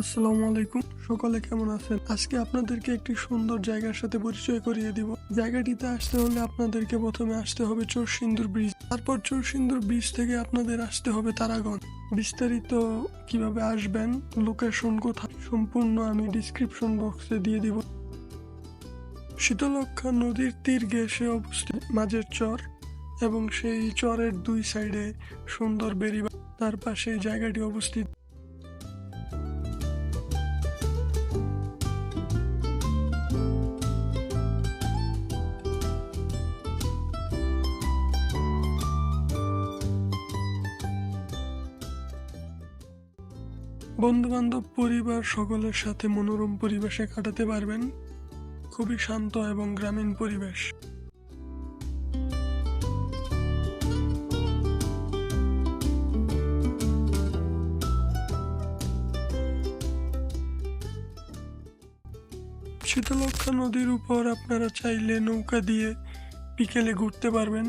আসসালামু আলাইকুম, সকলে কেমন আছেন? আজকে আপনাদেরকে একটি সুন্দর জায়গার সাথে পরিচয় করিয়ে দিব। জায়গাটিতে আসতে হলে আপনাদেরকে প্রথমে আসতে হবে চরসিন্দুর ব্রিজ, তারপর চরসিন্দুর ব্রিজ থেকে আপনাদের আসতে হবে তারাগঞ্জ। বিস্তারিত কিভাবে আসবেন, লোকেশন কোথায়, সম্পূর্ণ আমি ডিসক্রিপশন বক্সে দিয়ে দিব। শীতলক্ষ্যা নদীর তীর ঘেঁষে অবস্থিত মাঝের চর, এবং সেই চরের দুই সাইডে সুন্দর বেড়িবাঁধ, তার পাশে এই জায়গাটি অবস্থিত। বন্ধুবান্ধব, পরিবার সকলের সাথে মনোরম পরিবেশে কাটাতে পারবেন। খুবই শান্ত এবং গ্রামীণ পরিবেশ। শীতলক্ষ্যা নদীর উপর আপনারা চাইলে নৌকা দিয়ে বিকেলে ঘুরতে পারবেন।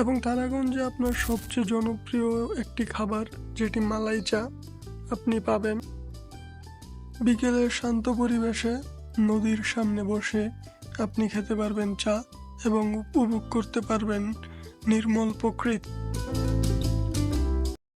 এবং তারাগঞ্জে আপনার সবচেয়ে জনপ্রিয় একটি খাবার, যেটি মালাই চা, আপনি পাবেন। বিকেলের শান্ত পরিবেশে নদীর সামনে বসে আপনি খেতে পারবেন চা এবং উপভোগ করতে পারবেন নির্মল প্রকৃতি।